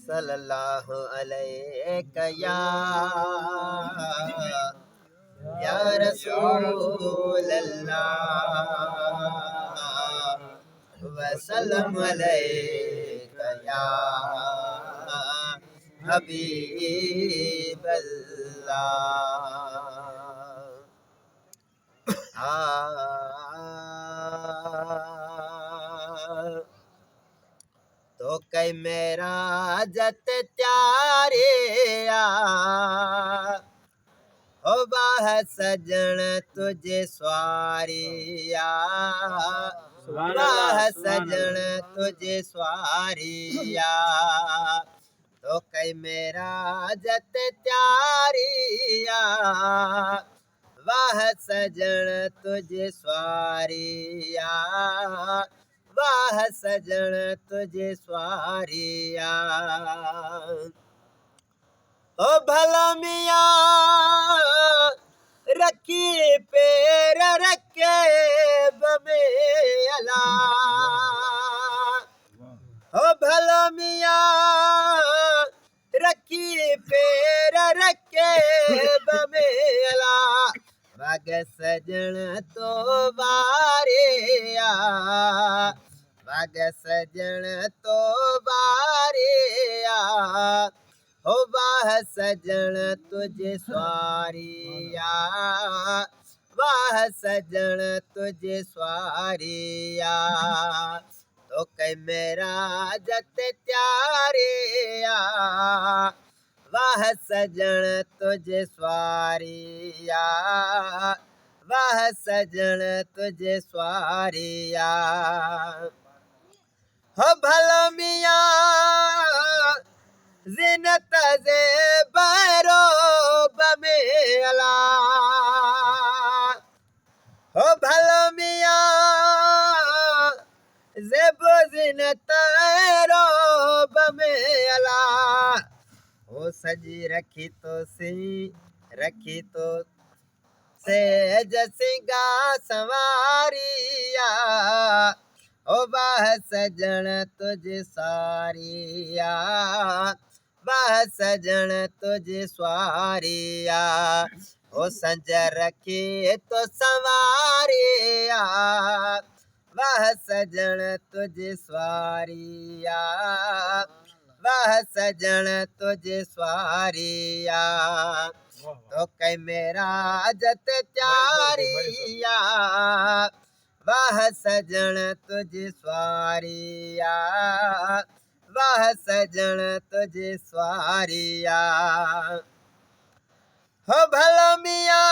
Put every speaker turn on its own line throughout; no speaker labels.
सल्लल्लाहु अलैहि या रसूल अल्लाह वसल्लम अलैका या हबीब अल्लाह। तो कई मेरा जत त्यारे हो बाह सजन तुझे स्वारिया बाह सजन तुझे स्वारिया। तो कई मेरा जत त्यारिया वाह सजन तुझे स्वारिया वाह सजन तुझे स्वारिया। ओ भला मियाँ रखी पैर रखे बमे अला ओ भला मियाँ रखी पैर रखे बमे अला। वाग सजन तो बारे वाग सजन तो बारे हो वाह सजन तुझे स्वारिया वाह सजन तुझे स्वारिया। तो कई मेरा जत त्यारिया वाह सजन तुझे स्वारिया वाह सजन तुझे स्वारिया। हो भला मियाँ ज़िनत ज़ेबरो बमे अला हो भला मियाँ ज़ेब ज़िनत रो बमे अला। ओ सजी रखी तो सी रखी तो सेज सिंगा सवारिया ओ बाह सजन तुझे सारिया बाह सजन तुझे स्वारिया। ओ संज रखी तो सवारिया वाह सजन तुझे स्वारिया वाह सजन तुझे स्वारिया। तो कई मेरा जत त्यारिया वाह सजन तुझे स्वारिया वाह सजन तुझे स्वारिया। हो भला मियाँ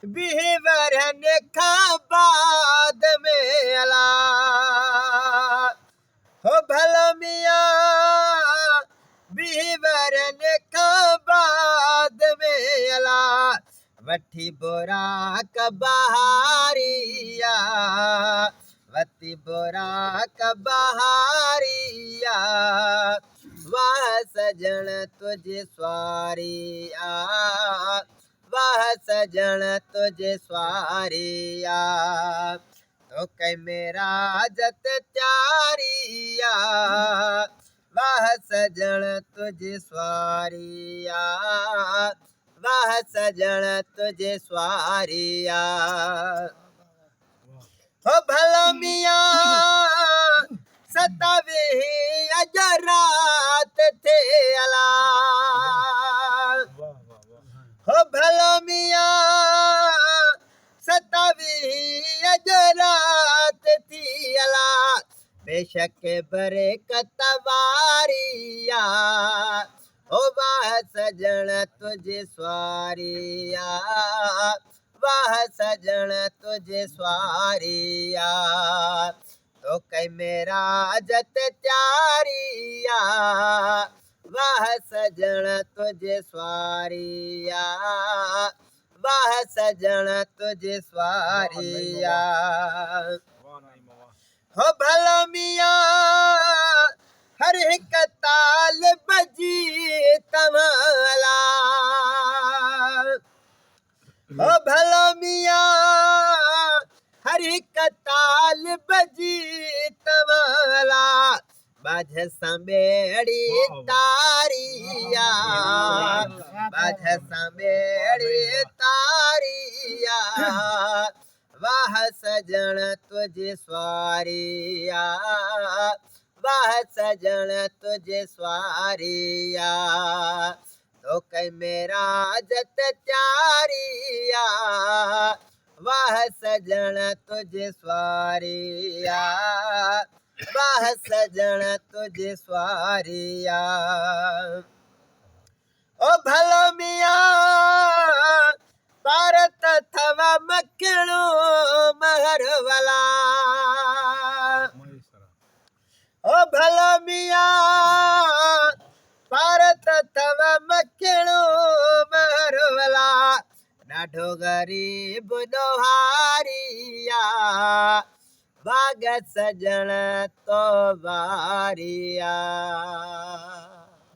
बिहवरन का बाद में अला हो भला मियाँ बिहवरन का बाद में अला। वठी बोरा का बहारिया वती बोरा का बहारिया वाह सजन तुझे स्वारिया वाह सजन तुझे स्वारिया। तो कई मेरा जत त्यारिया वाह सजन तुझे स्वारिया वाह सजन तुझे स्वारिया। हो भला मियाँ सतावे अजरात थे अला हो भला मियाँ सतावे अजरात थी अला। बेशक बरे कतवारिया ओ वाह सजन तुझे स्वारिया वाह सजन तुझे स्वारिया। तो कई मेरा जत त्यारिया वाह सजन तुझे स्वारिया वाह सजन तुझे स्वारिया। हो भला मियाँ हर एक ताल बजी तमाला हो भला मियाँ हर एक ताल बजी तमाला। बाझ सांबेड़ी तारिया बाझ सांबेड़ी तारिया वाह सजन तुझे स्वारिया वाह सजन तुझे स्वारिया तो कई मेरा जत त्यारिया वाह सजन तुझे स्वारिया वाह सजन तुझे स्वारिया ओ भलो मिया भारत थवा मखणो महर वाला ओ भलो मिया भारत थवा मखणो महर वाला ॾाढो गरीब दोहारिया भाग सजण तो वारिया।